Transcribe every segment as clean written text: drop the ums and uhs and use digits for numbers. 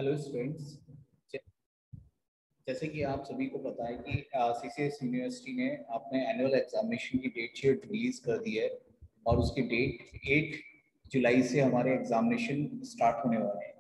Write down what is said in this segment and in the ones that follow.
Hello students. जैसे कि आप सभी को पता है कि सीसीएस यूनिवर्सिटी ने अपने एनुअल एग्जामिनेशन की डेट शीट रिलीज कर दी है और उसकी डेट 8 जुलाई से हमारे एग्जामिनेशन स्टार्ट होने वाले हैं।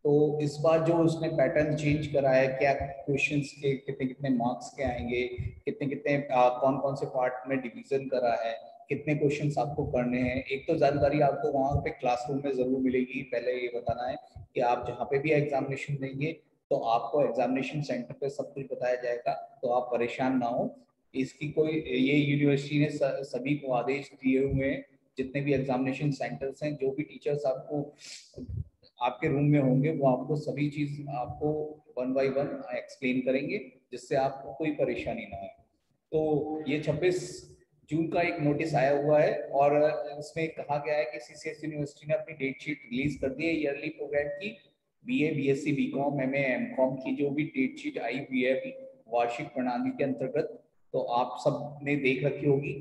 तो इस बार जो उसने पैटर्न चेंज करा है, क्या क्वेश्चंस के कितने कितने मार्क्स के आएंगे, कितने कितने कौन कौन से पार्ट में डिवीजन करा है, कितने क्वेश्चंस आपको करने हैं, एक तो जानकारी आपको वहाँ पे क्लासरूम में जरूर मिलेगी। पहले ये बताना है कि आप जहाँ पे भी एग्जामिनेशन देंगे तो आपको एग्जामिनेशन सेंटर पे सब कुछ बताया जाएगा, तो आप परेशान ना हो। इसकी कोई ये यूनिवर्सिटी ने सभी को आदेश दिए हुए हैं, जितने भी एग्जामिनेशन सेंटर्स हैं, जो भी टीचर्स आपको आपके रूम में होंगे वो आपको सभी चीज आपको वन बाय वन एक्सप्लेन करेंगे, जिससे आपको कोई परेशानी ना आए। तो ये 26 जून का एक नोटिस आया हुआ है और इसमें कहा गया है कि सीसीएस यूनिवर्सिटी ने अपनी डेट शीट रिलीज कर दी है ईयरली प्रोग्राम की। BA, BSc, BCom, MA, MCom की जो भी डेट शीट आई हुई है अभी वार्षिक प्रणाली के अंतर्गत, तो आप सब ने देख रखी होगी।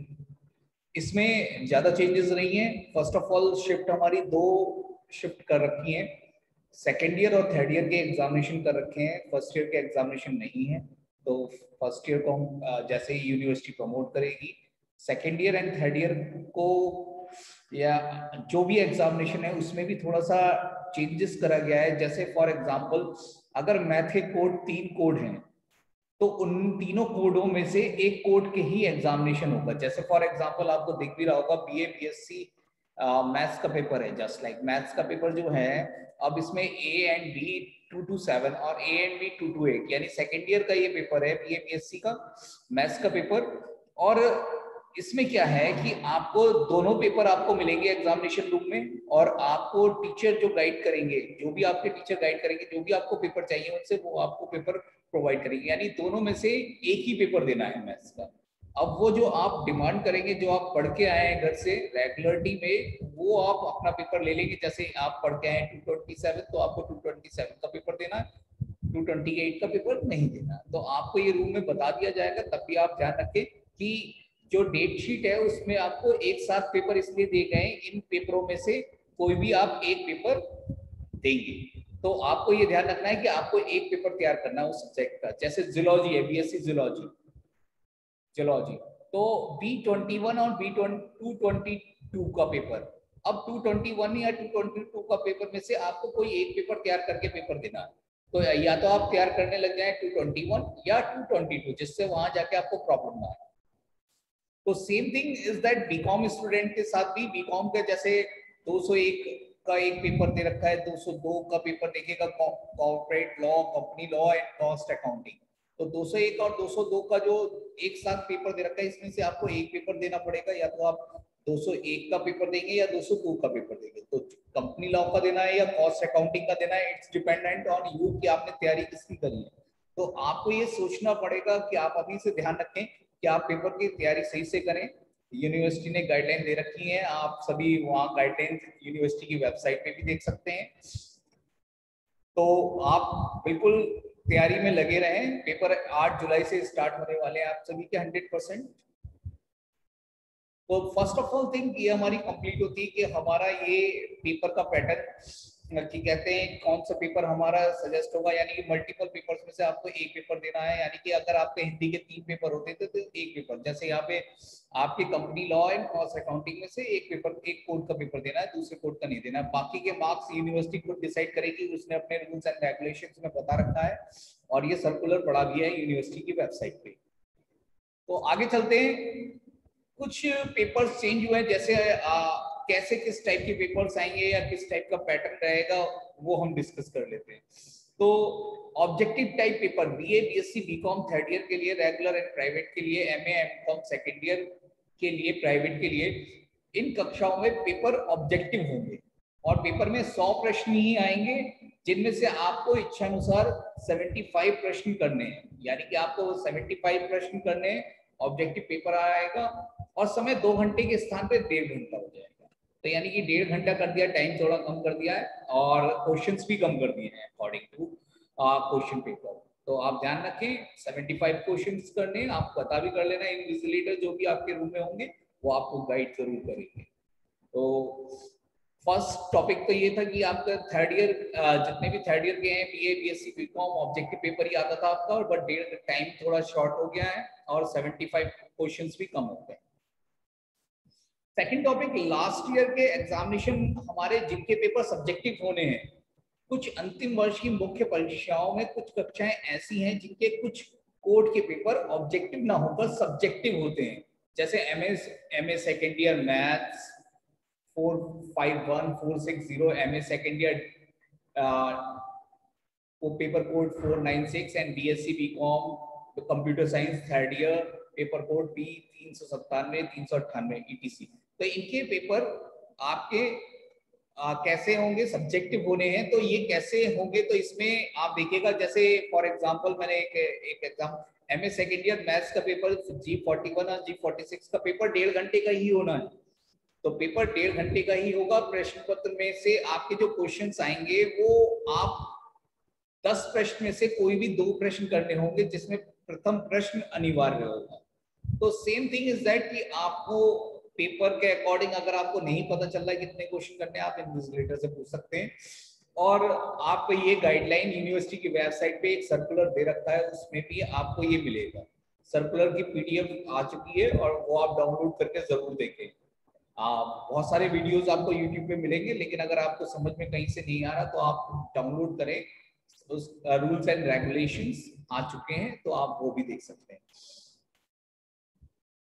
इसमें ज्यादा चेंजेस नहीं है। फर्स्ट ऑफ ऑल शिफ्ट हमारी दो शिफ्ट कर रखी है। सेकेंड ईयर और थर्ड ईयर के एग्जामिनेशन कर रखे हैं, फर्स्ट ईयर के एग्जामिनेशन नहीं है। तो फर्स्ट ईयर को हम जैसे ही यूनिवर्सिटी प्रमोट करेगी, second year and third year को या जो भी एग्जामिनेशन है उसमें भी थोड़ा सा चेंजेस करा गया है। जैसे फॉर एग्जांपल अगर मैथ के कोड 3 कोड हैं तो उन तीनों कोडों में से एक कोड के ही एग्जामिनेशन होगा। जैसे फॉर एग्जांपल आपको दिख भी रहा होगा बीए बीएससी मैथ्स का पेपर है, जस्ट लाइक मैथ्स का पेपर जो है अब इसमें ए एंड बी 227 और ए एंड बी 228, यानी सेकेंड ईयर का ये पेपर है बीए बीएससी का मैथ्स का पेपर। और इसमें क्या है कि आपको दोनों पेपर आपको मिलेंगे एग्जामिनेशन रूम में, और आपको टीचर जो गाइड करेंगे, जो भी आपके टीचर गाइड करेंगे, जो भी आपको पेपर चाहिए उनसे वो आपको पेपर प्रोवाइड करेंगे, यानी दोनों में से एक ही पेपर देना है मैथ्स का। अब वो जो आप डिमांड करेंगे, जो आप पढ़ के आए हैं घर से रेगुलरिटी में, वो आप अपना पेपर ले लेंगे। जैसे आप पढ़ के आए 227 तो आपको 227 का पेपर देना है, 228 का पेपर नहीं देना। तो आपको ये रूम में बता दिया जाएगा, तब भी आप ध्यान रखें कि जो डेट शीट है उसमें आपको एक साथ पेपर इसलिए दिए गए, इन पेपरों में से कोई भी आप एक पेपर देंगे। तो आपको ये ध्यान रखना है कि आपको एक पेपर तैयार करना है उस सब्जेक्ट का। जैसे जूलॉजी है, बीएससी जूलॉजी जूलॉजी, तो B21 और B222 का पेपर, अब 221 या 222 का पेपर में से आपको कोई एक पेपर तैयार करके पेपर देना है। तो या तो आप तैयार करने लग जाए 221 या 222, जिससे वहां जाके आपको प्रॉब्लम ना आए। तो same thing is that BCom student के साथ भी, बीकॉम के जैसे 201 का एक पेपर दे रखा है, 202 का पेपर देखेगा corporate law, company law and cost accounting. तो 201 और 202 का जो एक साथ पेपर दे रखा है, इसमें से आपको एक पेपर देना पड़ेगा। या तो आप 201 का पेपर देंगे या 202 का पेपर देंगे। तो कंपनी लॉ का देना है या कॉस्ट अकाउंटिंग का देना है, इट्स डिपेंडेंट ऑन यू कि आपने तैयारी किसकी करी है। तो आपको ये सोचना पड़ेगा कि आप अभी से ध्यान रखें कि आप पेपर की तैयारी सही से करें। यूनिवर्सिटी ने गाइडलाइन दे रखी है, आप सभी वहाँ गाइडलाइन यूनिवर्सिटी की वेबसाइट पे भी देख सकते हैं। तो आप बिल्कुल तैयारी में लगे रहें। पेपर 8 जुलाई से स्टार्ट होने वाले हैं आप सभी के 100%। तो फर्स्ट ऑफ ऑल थिंग ये हमारी कंप्लीट होती है कि हमारा ये पेपर का पैटर्न कि कहते हैं कौन सा पेपर हमारा सजेस्ट होगा, यानी कि मल्टीपल पेपर्स में से आपको एक पेपर देना है। यानी कि अगर आपके हिंदी के 3 पेपर होते थे तो एक पेपर, जैसे यहाँ पे आपके company law and cost accounting में से एक पेपर, एक कोड का पेपर देना है, दूसरे कोड का नहीं देना है। बाकी के मार्क्स यूनिवर्सिटी खुद डिसाइड करेगी, उसने अपने रूल्स एंड रेगुलेशंस में बता रखा है और ये सर्कुलर पड़ा भी है यूनिवर्सिटी की वेबसाइट पे। तो आगे चलते हैं। कुछ पेपर्स चेंज हुए हैं, जैसे कैसे किस टाइप के पेपर्स आएंगे या किस टाइप का पैटर्न रहेगा वो हम डिस्कस कर लेते हैं। तो objective type paper BA BSc BCom third year के लिए रेगुलर एंड प्राइवेट के लिए, एमए एमकॉम सेकेंड ईयर के लिए प्राइवेट के लिए, इन कक्षाओं में पेपर ऑब्जेक्टिव होंगे और पेपर में 100 प्रश्न ही आएंगे, जिनमें से आपको इच्छानुसार 75 प्रश्न करने हैं। यानी कि आपको 75 प्रश्न करने हैं, ऑब्जेक्टिव पेपर आएगा और समय 2 घंटे के स्थान पे 1.5 घंटा हो जाएगा। तो यानी कि 1.5 घंटा कर दिया, टाइम थोड़ा कम कर दिया है और क्वेश्चंस भी कम कर दिए हैं अकॉर्डिंग टू क्वेश्चन पेपर। तो आप ध्यान रखें 75 क्वेश्चंस करने हैं, आप पता भी कर लेना, इन्विजिलेटर जो भी आपके रूम में होंगे वो आपको गाइड जरूर करेंगे। तो फर्स्ट टॉपिक तो ये था कि आपका थर्ड ईयर जितने भी थर्ड ईयर के हैं BA BSc BCom objective paper ही आता था आपका, बट टाइम थोड़ा शॉर्ट हो गया है और 75 क्वेश्चंस भी कम हो गए। सेकंड टॉपिक, लास्ट ईयर के एग्जामिनेशन हमारे जिनके पेपर सब्जेक्टिव होने हैं, कुछ अंतिम वर्ष की मुख्य परीक्षाओं में कुछ कक्षाएं ऐसी हैं जिनके कुछ कोड के पेपर ऑब्जेक्टिव ना होकर सब्जेक्टिव होते हैं, जैसे MA second year maths 451 460, MA second year वो paper code 496 and BSc BCom computer science third year paper code B 397 398 ETC. तो इनके पेपर आपके कैसे होंगे, सब्जेक्टिव होने हैं। तो ये कैसे होंगे, तो इसमें आप देखिएगा, जैसे फॉर एग्जांपल मैंने एक exam MA second year maths का पेपर G41 और G46 का पेपर 1.5 घंटे का ही होना है, तो पेपर 1.5 घंटे का ही होगा। प्रश्न पत्र में से आपके जो क्वेश्चंस आएंगे वो आप 10 प्रश्न में से कोई भी 2 प्रश्न करने होंगे, जिसमें प्रथम प्रश्न अनिवार्य होगा। तो सेम थिंग इज दैट कि आपको पेपर के अकॉर्डिंग अगर आपको नहीं पता चल रहा है कितने क्वेश्चन करने हैं, आप इन्विजिलेटर से पूछ सकते हैं। और आप ये गाइडलाइन यूनिवर्सिटी की वेबसाइट पे एक सर्कुलर दे रखा है, उसमें भी आपको ये मिलेगा। सर्कुलर की पीडीएफ आ चुकी है और वो आप डाउनलोड करके जरूर देखें। बहुत सारे वीडियोस आपको यूट्यूब पे मिलेंगे, लेकिन अगर आपको समझ में कहीं से नहीं आ रहा तो आप डाउनलोड करें, उस रूल्स एंड रेगुलेशंस आ चुके हैं, तो आप वो भी देख सकते हैं।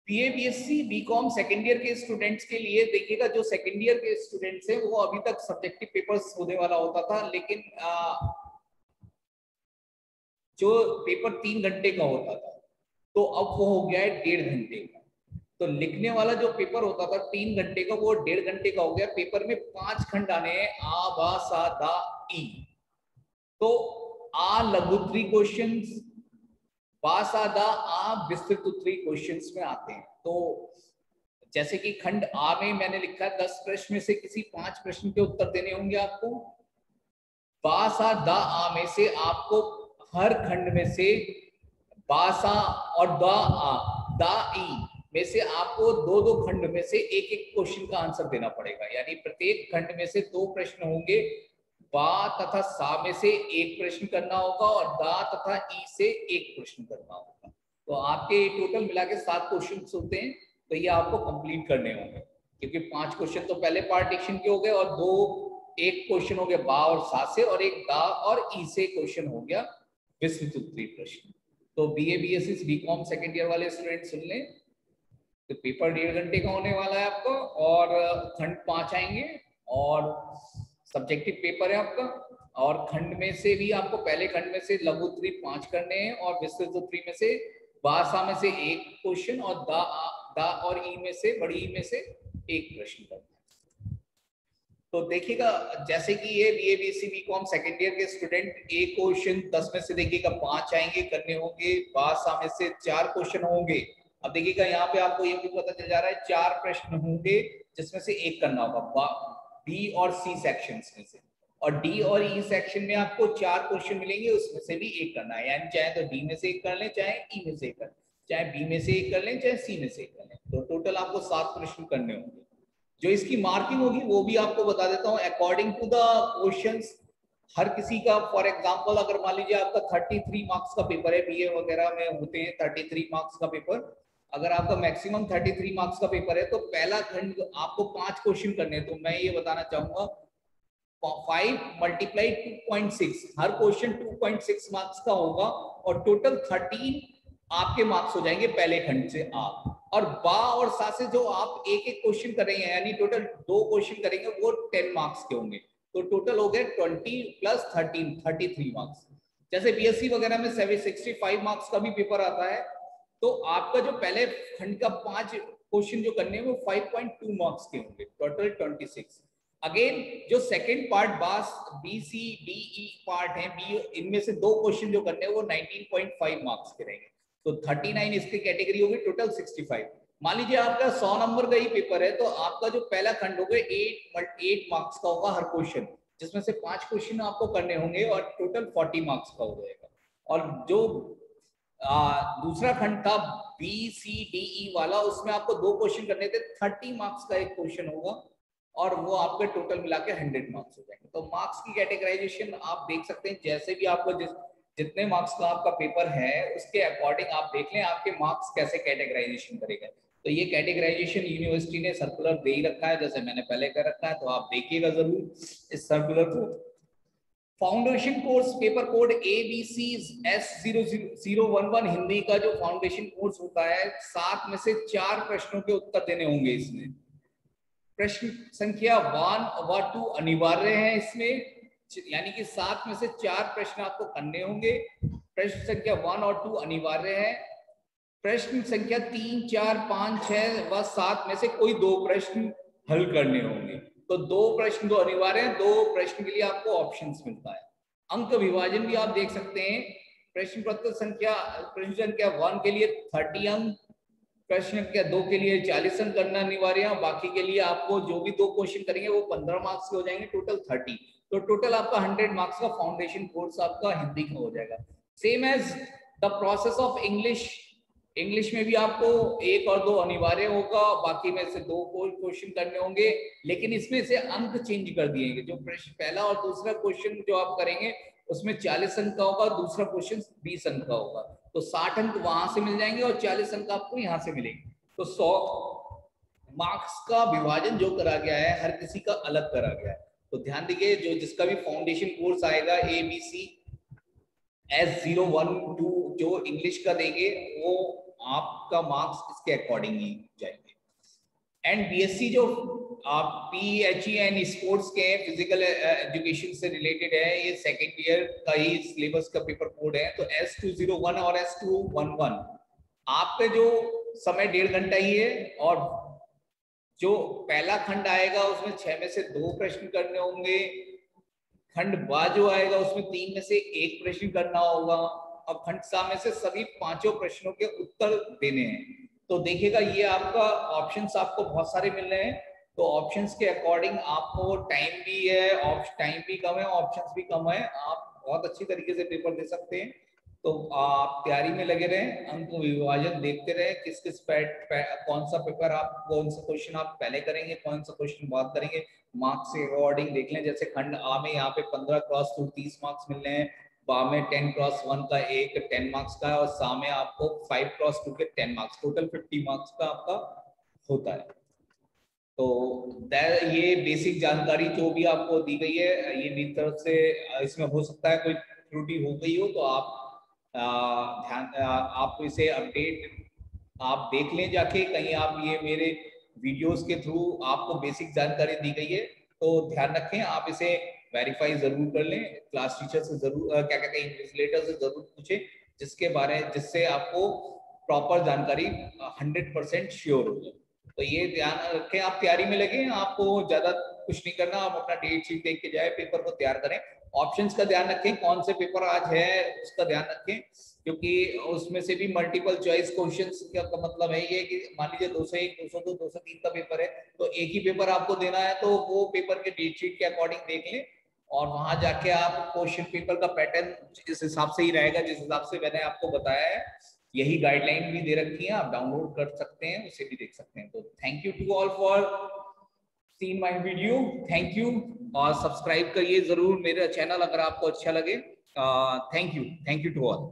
BA BSc BCom second year के स्टूडेंट्स के लिए देखिएगा, जो सेकेंड ईयर के स्टूडेंट्स हैं वो अभी तक सब्जेक्टिव पेपर्स होने वाला होता था, लेकिन जो पेपर 3 घंटे का होता था तो अब वो हो गया है 1.5 घंटे का। तो लिखने वाला जो पेपर होता था 3 घंटे का, वो 1.5 घंटे का हो गया। पेपर में 5 खंड आने हैं, आ बा सा दा ई। तो आ लघुत्तरी क्वेश्चंस, बा सा दा आ विस्तृत उत्तरी क्वेश्चंस में आते हैं। तो जैसे कि खंड आ में मैंने लिखा है 10 प्रश्न में से किसी 5 प्रश्न के उत्तर देने होंगे आपको। बा सा दा आ में से आपको हर खंड में से बा सा और दा आ दा ई में से आपको 2-2 खंड में से एक-एक क्वेश्चन का आंसर देना पड़ेगा, यानी प्रत्येक खंड में से 2 प्रश्न होंगे। बा तथा सा में से एक प्रश्न करना होगा और दा तथा ई से एक प्रश्न करना होगा। तो आपके टोटल मिला के 7 क्वेश्चन होते हैं, तो ये आपको कंप्लीट करने होंगे, क्योंकि 5 क्वेश्चन तो पहले पार्टीशन के हो गए और 1 क्वेश्चन हो गया बा और सा से, और एक दा और ई से क्वेश्चन हो गया विस्तृत उत्तरी प्रश्न। तो BA BSc BCom second year वाले स्टूडेंट सुन लें, तो पेपर 1.5 घंटे का होने वाला है आपको, और खंड 5 आएंगे और सब्जेक्टिव पेपर है आपका। और खंड में से भी आपको पहले खंड में से लघु उत्तरी 5 करने हैं और विस्तृत उत्तरी में से बासा में से एक क्वेश्चन और दा और ई में से बड़ी ई में से एक प्रश्न करना है। तो देखिएगा, जैसे कि ये BA BSc BCom second year के स्टूडेंट एक क्वेश्चन 10 में से देखिएगा 5 आएंगे करने होंगे, बासा में से 4 क्वेश्चन होंगे। अब देखिएगा यहाँ पे आपको ये भी पता चल जा रहा है 4 प्रश्न होंगे जिसमें से एक करना होगा बी और सी सेक्शंस में से, और डी और ई सेक्शन में आपको 4 क्वेश्चन मिलेंगे, उसमें से भी एक करना है। यानी चाहे तो डी में से एक कर लें, चाहे ई में से एक कर लें, चाहे बी में से एक कर लें, चाहे सी में से एक कर लें। तो टोटल आपको 7 प्रश्न करने होंगे। जो इसकी मार्किंग होगी वो भी आपको बता देता हूँ, अकॉर्डिंग टू द क्वेश्चंस। हर किसी का फॉर एग्जांपल अगर मान लीजिए आपका 33 मार्क्स का पेपर है, बीए वगैरह में होते हैं 33 मार्क्स का पेपर, अगर आपका मैक्सिमम 33 मार्क्स का पेपर है तो पहला खंड आपको 5 क्वेश्चन करने हैं। तो मैं ये बताना चाहूंगा 5 मल्टीप्लाई 2.6, हर क्वेश्चन 2.6 मार्क्स का होगा और टोटल 13 आपके मार्क्स हो जाएंगे पहले खंड से आप। और बा और सा से जो आप एक एक क्वेश्चन करेंगे, यानी टोटल 2 क्वेश्चन करेंगे, वो 10 मार्क्स के होंगे। तो टोटल हो गए 20 + 13 33 मार्क्स। जैसे बीएससी वगैरह में 65 मार्क्स का भी पेपर आता है, तो आपका जो पहले खंड का 5 क्वेश्चन जो करने हैं वो 5.2 मार्क्स के होंगे, टोटल 26। अगेन जो सेकंड पार्ट बास B C D E part है बी, इनमें से 2 क्वेश्चन जो करने हैं वो 19.5 मार्क्स के रहेंगे। तो 39 इसकी कैटेगरी होगी, टोटल 65। मान लीजिए आपका 100 नंबर का ही पेपर है, तो आपका जो पहला खंड होगा 8 मार्क्स का होगा हर क्वेश्चन, जिसमें से 5 क्वेश्चन आपको करने होंगे और टोटल 40 मार्क्स का हो जाएगा। और जो दूसरा खंड था बी सी डी ई वाला, उसमें आपको 2 क्वेश्चन करने थे, 30 मार्क्स का एक क्वेश्चन होगा और वो आपके टोटल मिला के 100 मार्क्स हो जाएंगे। तो मार्क्स की कैटेगराइजेशन आप देख सकते हैं, जैसे भी आपको जितने मार्क्स का आपका पेपर है उसके अकॉर्डिंग आप देख लें आपके मार्क्स कैसे कैटेगराइजेशन करेगा। तो ये कैटेगराइजेशन यूनिवर्सिटी ने सर्कुलर दे ही रखा है, जैसे मैंने पहले कर रखा है, तो आप देखिएगा जरूर इस सर्कुलर को। Foundation course paper code ABC S0011 Hindi का जो फाउंडेशन कोर्स होता है, 7 में से 4 प्रश्नों के उत्तर देने होंगे इसमें। प्रश्न संख्या 1 व 2 अनिवार्य है इसमें, यानी कि 7 में से 4 प्रश्न आपको करने होंगे। प्रश्न संख्या 1 और 2 अनिवार्य है। प्रश्न संख्या 3, 4, 5, 6 व 7 में से कोई 2 प्रश्न हल करने होंगे। तो 2 प्रश्न तो अनिवार्य है, 2 प्रश्न के लिए आपको ऑप्शंस मिलता है। अंक विभाजन भी आप देख सकते हैं। प्रश्न संख्या 1 के लिए 30 अंक, प्रश्न संख्या 2 के लिए 40 अंक करना अनिवार्य है। बाकी के लिए आपको जो भी 2 क्वेश्चन करेंगे वो 15 मार्क्स के हो जाएंगे, टोटल 30। तो टोटल आपका 100 मार्क्स का फाउंडेशन कोर्स आपका हिंदी का हो जाएगा। Same as the process of English में भी आपको 1 और 2 अनिवार्य होगा, बाकी में से 2 क्वेश्चन करने होंगे, लेकिन इसमें से अंक चेंज कर दिए। जो प्रश्न पहला और दूसरा क्वेश्चन जो आप करेंगे उसमें 40 अंक का होगा, दूसरा क्वेश्चन 20 अंक का होगा। तो 60 अंक वहां से मिल जाएंगे और 40 अंक आपको यहाँ से मिलेंगे। तो 100 मार्क्स का विभाजन जो करा गया है हर किसी का अलग करा गया है। तो ध्यान दीजिए, जो जिसका भी फाउंडेशन कोर्स आएगा ABC S012 जो इंग्लिश का देंगे वो आपका मार्क्स इसके अकॉर्डिंग ही जाएंगे। एंड BSc जो आप PHE एंड स्पोर्ट्स के फिजिकल एजुकेशन से रिलेटेड है, ये सेकेंड ईयर का ही सिलेबस का पेपर कोड है। तो S201 और S211 आपका जो समय 1.5 घंटा ही है, और जो पहला खंड आएगा उसमें 6 में से 2 प्रश्न करने होंगे। खंड बा जो आएगा उसमें 3 में से 1 प्रश्न करना होगा, और खंड सा में से सभी 5 प्रश्नों के उत्तर देने हैं। तो देखिएगा ये आपका ऑप्शंस आपको बहुत सारे मिल रहे हैं, तो ऑप्शंस के अकॉर्डिंग आपको टाइम भी है, टाइम भी कम है, ऑप्शंस भी कम है, आप बहुत अच्छी तरीके से पेपर दे सकते हैं। तो आप तैयारी में लगे रहें, अंक विभाजन देखते रहें, किस किस कौन सा पेपर आप कौन सा क्वेश्चन आप पहले करेंगे, कौन सा क्वेश्चन बाद करेंगे, मार्क्स के अकॉर्डिंग देख लें। जैसे खंड आ में यहाँ पे 15 क्रॉस 2 30 मार्क्स मिल रहे हैं, बा में 10 क्रॉस 1 का एक 10 मार्क्स का है, और सा में आपको 5 क्रॉस 2 के 10 मार्क्स, टोटल 50 मार्क्स का आपका होता है। तो ये बेसिक जानकारी जो भी आपको दी गई है, ये मेरी तरफ से, इसमें हो सकता है कोई त्रुटि हो गई हो तो आप आप इसे अपडेट आप देख लें जाके कहीं, आप ये मेरे वीडियोस के थ्रू आपको बेसिक जानकारी दी गई है, तो ध्यान रखें आप इसे वेरीफाई जरूर कर लें। क्लास टीचर से जरूर क्या कहते हैं इन्विजिलेटर से जरूर पूछें, जिससे आपको प्रॉपर जानकारी 100% श्योर हो जाए। तो ये ध्यान रखें, आप तैयारी में लगे, आपको ज्यादा कुछ नहीं करना, आप अपना डेट शीट देख के जाए, पेपर को तैयार करें। ऑप्शंस का ध्यान रखें, कौन से पेपर आज है उसका ध्यान रखें, क्योंकि उसमें से भी मल्टीपल चॉइस क्वेश्चंस का मतलब है ये कि मान लीजिए 201, 202, 203 का पेपर है, तो एक ही पेपर आपको देना है, तो वो पेपर के डेट शीट के अकॉर्डिंग देख लें, और वहां जाके आप क्वेश्चन पेपर का पैटर्न इस हिसाब से ही रहेगा जिस हिसाब से मैंने आपको बताया है। यही गाइडलाइन भी दे रखी है, आप डाउनलोड कर सकते हैं, उसे भी देख सकते हैं। तो thank you to all for seeing my video, thank you, और सब्सक्राइब करिए जरूर मेरा चैनल अगर आपको अच्छा लगे। Thank you to all.